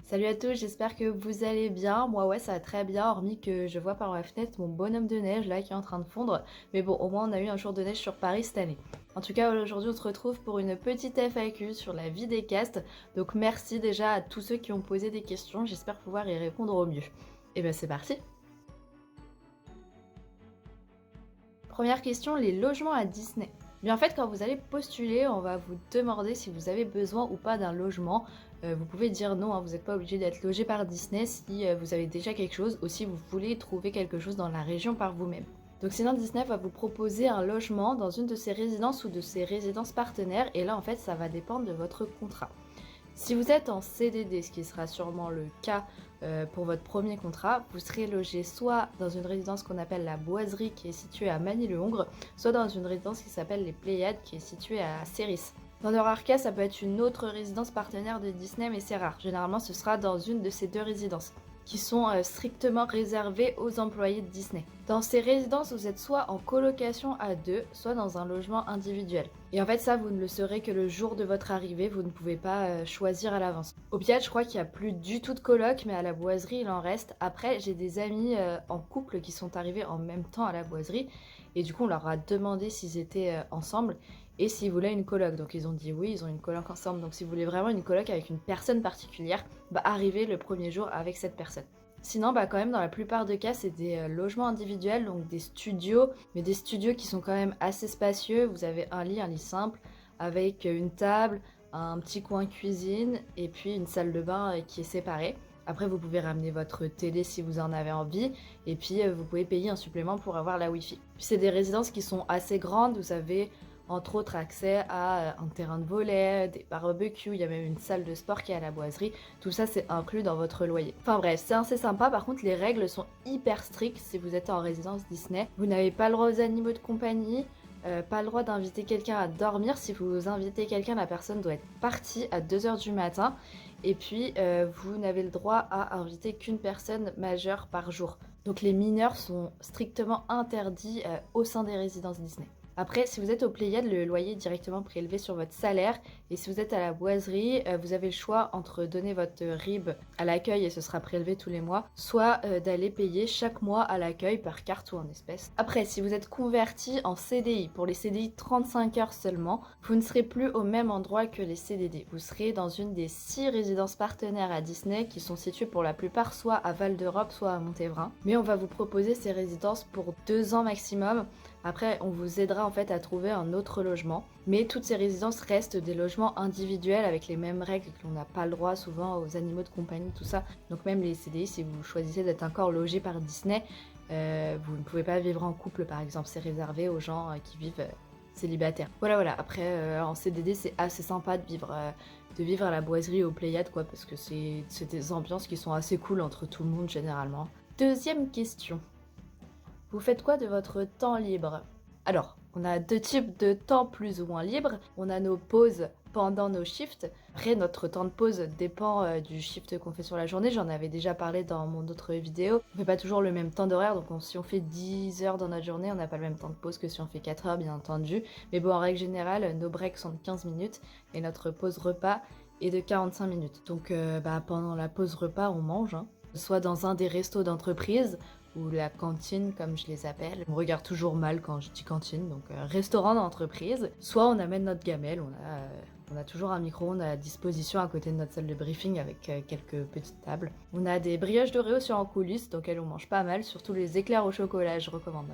Salut à tous, j'espère que vous allez bien. Moi ouais, ça va très bien, hormis que je vois par ma fenêtre mon bonhomme de neige là qui est en train de fondre. Mais bon, au moins on a eu un jour de neige sur Paris cette année. En tout cas, aujourd'hui on se retrouve pour une petite FAQ sur la vie des castes. Donc merci déjà à tous ceux qui ont posé des questions, j'espère pouvoir y répondre au mieux. Et ben c'est parti. Première question, les logements à Disney. Bien en fait, quand vous allez postuler, on va vous demander si vous avez besoin ou pas d'un logement. Vous pouvez dire non, hein, vous n'êtes pas obligé d'être logé par Disney si vous avez déjà quelque chose ou si vous voulez trouver quelque chose dans la région par vous-même. Donc sinon, Disney va vous proposer un logement dans une de ses résidences ou de ses résidences partenaires et là en fait ça va dépendre de votre contrat. Si vous êtes en CDD, ce qui sera sûrement le cas pour votre premier contrat, vous serez logé soit dans une résidence qu'on appelle la Boiserie qui est située à Manille-le-Hongre, soit dans une résidence qui s'appelle les Pléiades qui est située à Céris. Dans le rare cas, ça peut être une autre résidence partenaire de Disney, mais c'est rare. Généralement, ce sera dans une de ces deux résidences qui sont strictement réservées aux employés de Disney. Dans ces résidences, vous êtes soit en colocation à deux, soit dans un logement individuel. Et en fait, ça, vous ne le saurez que le jour de votre arrivée, vous ne pouvez pas choisir à l'avance. Au Piat, je crois qu'il n'y a plus du tout de coloc, mais à la Boiserie, il en reste. Après, j'ai des amis en couple qui sont arrivés en même temps à la Boiserie, et du coup, on leur a demandé s'ils étaient ensemble et s'ils voulaient une coloc. Donc ils ont dit oui, ils ont une coloc ensemble. Donc si vous voulez vraiment une coloc avec une personne particulière, bah arrivez le premier jour avec cette personne. Sinon, bah quand même, dans la plupart des cas, c'est des logements individuels, donc des studios, mais des studios qui sont quand même assez spacieux. Vous avez un lit simple, avec une table, un petit coin cuisine, et puis une salle de bain qui est séparée. Après, vous pouvez ramener votre télé si vous en avez envie, et puis vous pouvez payer un supplément pour avoir la Wi-Fi. Puis c'est des résidences qui sont assez grandes, vous avez entre autres accès à un terrain de volley, des barbecues, il y a même une salle de sport qui est à la Boiserie. Tout ça, c'est inclus dans votre loyer. Enfin bref, c'est assez sympa. Par contre, les règles sont hyper strictes si vous êtes en résidence Disney. Vous n'avez pas le droit aux animaux de compagnie, pas le droit d'inviter quelqu'un à dormir. Si vous invitez quelqu'un, la personne doit être partie à 2h du matin. Et puis, vous n'avez le droit à inviter qu'une personne majeure par jour. Donc les mineurs sont strictement interdits au sein des résidences Disney. Après, si vous êtes au Pléiade, le loyer est directement prélevé sur votre salaire. Et si vous êtes à la Boiserie, vous avez le choix entre donner votre RIB à l'accueil et ce sera prélevé tous les mois, soit d'aller payer chaque mois à l'accueil par carte ou en espèces. Après, si vous êtes converti en CDI, pour les CDI 35 heures seulement, vous ne serez plus au même endroit que les CDD. Vous serez dans une des 6 résidences partenaires à Disney qui sont situées pour la plupart soit à Val d'Europe, soit à Montévrain. Mais on va vous proposer ces résidences pour 2 ans maximum. Après, on vous aidera en fait à trouver un autre logement. Mais toutes ces résidences restent des logements individuels avec les mêmes règles qu'on n'a pas le droit souvent aux animaux de compagnie, tout ça. Donc même les CDI, si vous choisissez d'être encore logé par Disney, vous ne pouvez pas vivre en couple par exemple. C'est réservé aux gens qui vivent célibataires. Voilà. Après, en CDD, c'est assez sympa de vivre à la Boiserie au Pléiade, quoi, parce que c'est des ambiances qui sont assez cool entre tout le monde généralement. Deuxième question. Vous faites quoi de votre temps libre? Alors, on a deux types de temps plus ou moins libres. On a nos pauses pendant nos shifts. Après, notre temps de pause dépend du shift qu'on fait sur la journée. J'en avais déjà parlé dans mon autre vidéo. On fait pas toujours le même temps d'horaire. Donc, si on fait 10 heures dans notre journée, on n'a pas le même temps de pause que si on fait 4 heures, bien entendu. Mais bon, en règle générale, nos breaks sont de 15 minutes et notre pause repas est de 45 minutes. Donc, pendant la pause repas, on mange, hein. Soit dans un des restos d'entreprise, ou la cantine comme je les appelle. On me regarde toujours mal quand je dis cantine, donc restaurant d'entreprise. Soit on amène notre gamelle, on a toujours un micro-ondes à disposition à côté de notre salle de briefing avec quelques petites tables. On a des brioches dorées aussi en coulisses, donc elles on mange pas mal, surtout les éclairs au chocolat, je recommande.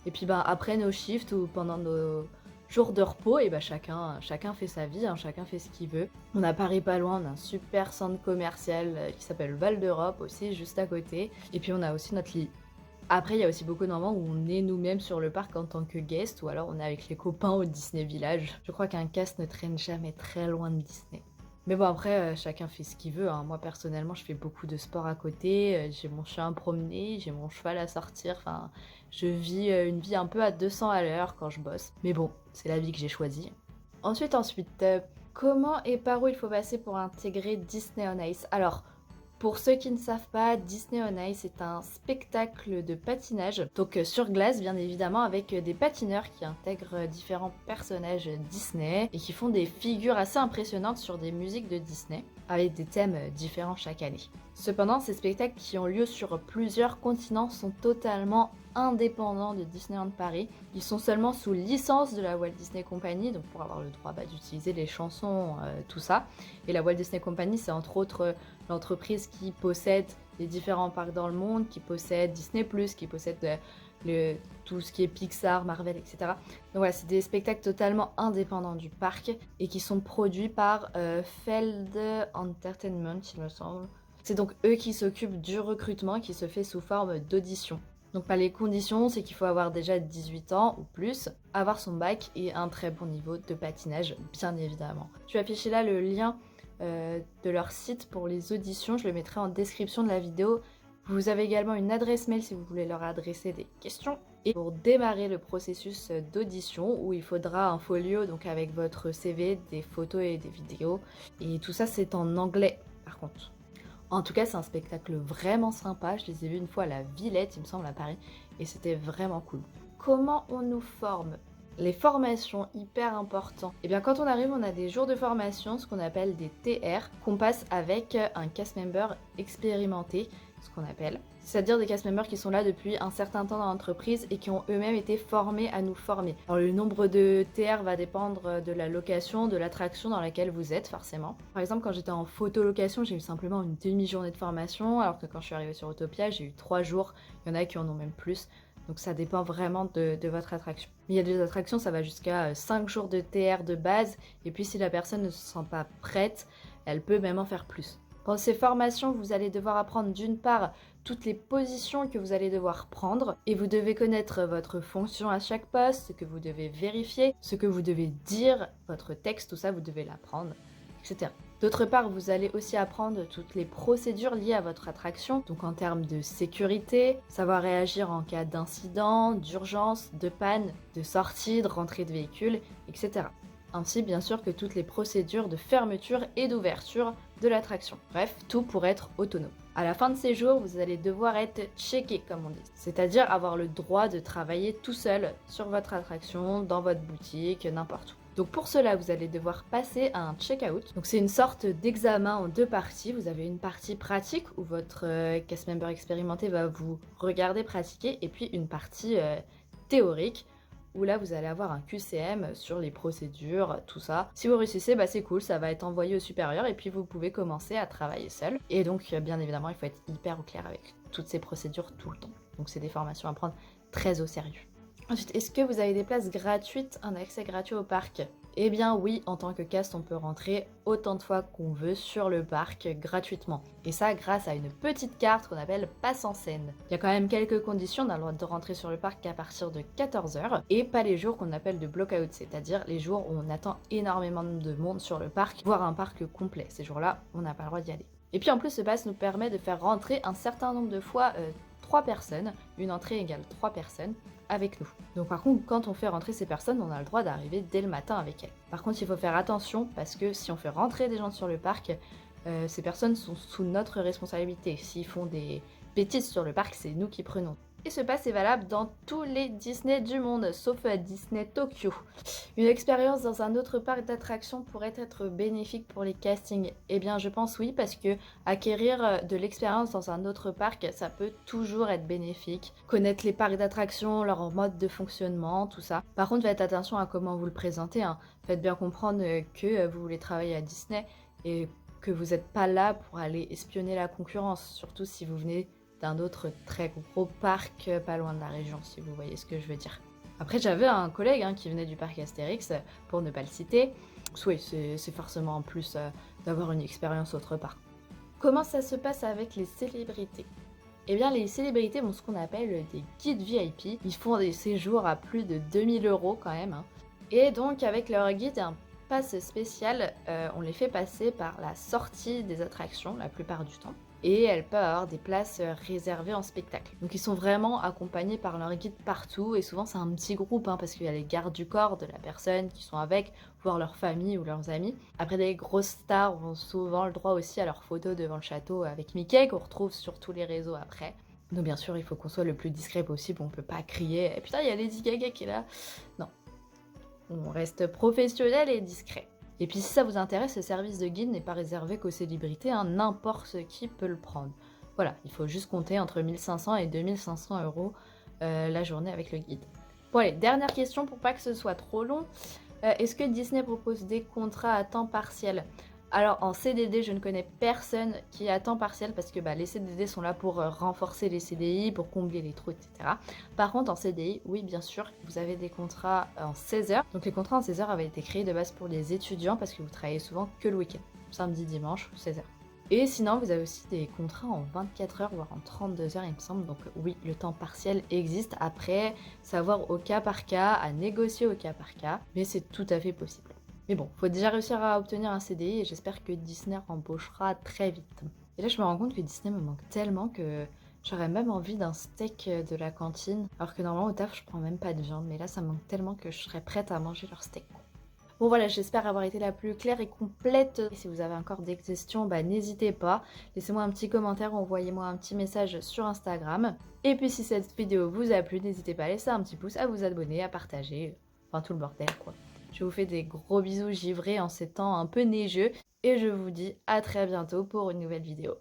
Et puis après nos shifts ou pendant nos jours de repos, et chacun fait sa vie, hein, chacun fait ce qu'il veut. On a Paris pas loin, on a un super centre commercial qui s'appelle Val d'Europe aussi, juste à côté. Et puis on a aussi notre lit. Après, il y a aussi beaucoup de moments où on est nous-mêmes sur le parc en tant que guest, ou alors on est avec les copains au Disney Village. Je crois qu'un cast ne traîne jamais très loin de Disney. Mais bon, après, chacun fait ce qu'il veut, hein. Moi, personnellement, je fais beaucoup de sport à côté. J'ai mon chien à promener, j'ai mon cheval à sortir. Enfin, je vis une vie un peu à 200 à l'heure quand je bosse. Mais bon, c'est la vie que j'ai choisie. Ensuite, comment et par où il faut passer pour intégrer Disney on Ice? Alors, Pour ceux qui ne savent pas, Disney on Ice est un spectacle de patinage, donc sur glace bien évidemment, avec des patineurs qui intègrent différents personnages Disney et qui font des figures assez impressionnantes sur des musiques de Disney, avec des thèmes différents chaque année. Cependant, ces spectacles qui ont lieu sur plusieurs continents sont totalement indépendants de Disneyland Paris. Ils sont seulement sous licence de la Walt Disney Company, donc pour avoir le droit d'utiliser les chansons, tout ça. Et la Walt Disney Company, c'est entre autres l'entreprise qui possède les différents parcs dans le monde, qui possède Disney+, qui possède tout ce qui est Pixar, Marvel, etc. Donc voilà, c'est des spectacles totalement indépendants du parc et qui sont produits par Feld Entertainment, il me semble. C'est donc eux qui s'occupent du recrutement qui se fait sous forme d'audition. Donc les conditions, c'est qu'il faut avoir déjà 18 ans ou plus, avoir son bac et un très bon niveau de patinage, bien évidemment. Je vais afficher là le lien de leur site pour les auditions, je le mettrai en description de la vidéo. Vous avez également une adresse mail si vous voulez leur adresser des questions. Et pour démarrer le processus d'audition, où il faudra un folio donc avec votre CV, des photos et des vidéos. Et tout ça c'est en anglais par contre. En tout cas, c'est un spectacle vraiment sympa. Je les ai vus une fois à la Villette, il me semble, à Paris, et c'était vraiment cool. Comment on nous forme ? Les formations, hyper important. Et bien, quand on arrive, on a des jours de formation, ce qu'on appelle des TR, qu'on passe avec un cast member expérimenté, ce qu'on appelle. C'est-à-dire des cast members qui sont là depuis un certain temps dans l'entreprise et qui ont eux-mêmes été formés à nous former. Alors le nombre de TR va dépendre de la location, de l'attraction dans laquelle vous êtes forcément. Par exemple, quand j'étais en photolocation, j'ai eu simplement une demi-journée de formation, alors que quand je suis arrivée sur Autopia, j'ai eu 3 jours. Il y en a qui en ont même plus. Donc ça dépend vraiment de votre attraction. Mais il y a des attractions, ça va jusqu'à 5 jours de TR de base. Et puis si la personne ne se sent pas prête, elle peut même en faire plus. Pendant ces formations, vous allez devoir apprendre d'une part toutes les positions que vous allez devoir prendre et vous devez connaître votre fonction à chaque poste, ce que vous devez vérifier, ce que vous devez dire, votre texte, tout ça vous devez l'apprendre, etc. D'autre part, vous allez aussi apprendre toutes les procédures liées à votre attraction, donc en termes de sécurité, savoir réagir en cas d'incident, d'urgence, de panne, de sortie, de rentrée de véhicule, etc. Ainsi bien sûr que toutes les procédures de fermeture et d'ouverture de l'attraction. Bref, tout pour être autonome. À la fin de ces jours, vous allez devoir être checké comme on dit, c'est-à-dire avoir le droit de travailler tout seul sur votre attraction, dans votre boutique, n'importe où. Donc pour cela, vous allez devoir passer à un check-out. Donc c'est une sorte d'examen en 2 parties. Vous avez une partie pratique où votre cast member expérimenté va vous regarder pratiquer et puis une partie théorique où là vous allez avoir un QCM sur les procédures, tout ça. Si vous réussissez, c'est cool, ça va être envoyé au supérieur et puis vous pouvez commencer à travailler seul. Et donc bien évidemment, il faut être hyper au clair avec toutes ces procédures tout le temps. Donc c'est des formations à prendre très au sérieux. Ensuite, est-ce que vous avez des places gratuites, un accès gratuit au parc ? Eh bien oui, en tant que cast, on peut rentrer autant de fois qu'on veut sur le parc gratuitement. Et ça grâce à une petite carte qu'on appelle passe en scène. Il y a quand même quelques conditions, on a le droit de rentrer sur le parc qu'à partir de 14h et pas les jours qu'on appelle de block-out, c'est-à-dire les jours où on attend énormément de monde sur le parc, voire un parc complet. Ces jours-là, on n'a pas le droit d'y aller. Et puis en plus, ce pass nous permet de faire rentrer un certain nombre de fois 3 personnes, une entrée égale 3 personnes, avec nous. Donc par contre, quand on fait rentrer ces personnes, on a le droit d'arriver dès le matin avec elles. Par contre, il faut faire attention parce que si on fait rentrer des gens sur le parc, ces personnes sont sous notre responsabilité. S'ils font des bêtises sur le parc, c'est nous qui prenons. Et ce pass est valable dans tous les Disney du monde, sauf Disney Tokyo. Une expérience dans un autre parc d'attractions pourrait être bénéfique pour les castings. Eh bien, je pense oui, parce que acquérir de l'expérience dans un autre parc, ça peut toujours être bénéfique. Connaître les parcs d'attractions, leur mode de fonctionnement, tout ça. Par contre, faites attention à comment vous le présentez. Faites bien comprendre que vous voulez travailler à Disney et que vous n'êtes pas là pour aller espionner la concurrence, surtout si vous venez d'un autre très gros parc pas loin de la région, si vous voyez ce que je veux dire. Après, j'avais un collègue qui venait du parc Astérix, pour ne pas le citer. Oui, c'est forcément en plus d'avoir une expérience autre part. Comment ça se passe avec les célébrités ? Eh bien, les célébrités ont ce qu'on appelle des guides VIP. Ils font des séjours à plus de 2000 € quand même. Et donc, avec leur guide, il y a un pass spéciales, on les fait passer par la sortie des attractions la plupart du temps. Et elles peuvent avoir des places réservées en spectacle. Donc ils sont vraiment accompagnés par leur guide partout et souvent c'est un petit groupe hein, parce qu'il y a les gardes du corps de la personne qui sont avec, voire leur famille ou leurs amis. Après les grosses stars ont souvent le droit aussi à leurs photos devant le château avec Mickey qu'on retrouve sur tous les réseaux après. Donc bien sûr il faut qu'on soit le plus discret possible, on peut pas crier « Putain il y a Lady Gaga qui est là !» Non, on reste professionnel et discret. Et puis si ça vous intéresse, ce service de guide n'est pas réservé qu'aux célébrités, hein, n'importe qui peut le prendre. Voilà, il faut juste compter entre 1500 et 2500 euros la journée avec le guide. Bon allez, dernière question pour pas que ce soit trop long. Est-ce que Disney propose des contrats à temps partiel? Alors en CDD, je ne connais personne qui est à temps partiel parce que les CDD sont là pour renforcer les CDI, pour combler les trous, etc. Par contre en CDI, oui bien sûr, vous avez des contrats en 16 heures. Donc les contrats en 16 heures avaient été créés de base pour les étudiants parce que vous travaillez souvent que le week-end, samedi, dimanche, 16 heures. Et sinon, vous avez aussi des contrats en 24 heures, voire en 32 heures, il me semble. Donc oui, le temps partiel existe. Après, savoir au cas par cas, à négocier au cas par cas, mais c'est tout à fait possible. Mais bon, faut déjà réussir à obtenir un CDI et j'espère que Disney embauchera très vite. Et là, je me rends compte que Disney me manque tellement que j'aurais même envie d'un steak de la cantine. Alors que normalement, au taf, je prends même pas de viande. Mais là, ça me manque tellement que je serais prête à manger leur steak. Bon voilà, j'espère avoir été la plus claire et complète. Et si vous avez encore des questions, n'hésitez pas. Laissez-moi un petit commentaire ou envoyez-moi un petit message sur Instagram. Et puis si cette vidéo vous a plu, n'hésitez pas à laisser un petit pouce, à vous abonner, à partager. Enfin tout le bordel quoi. Je vous fais des gros bisous givrés en ces temps un peu neigeux. Et je vous dis à très bientôt pour une nouvelle vidéo.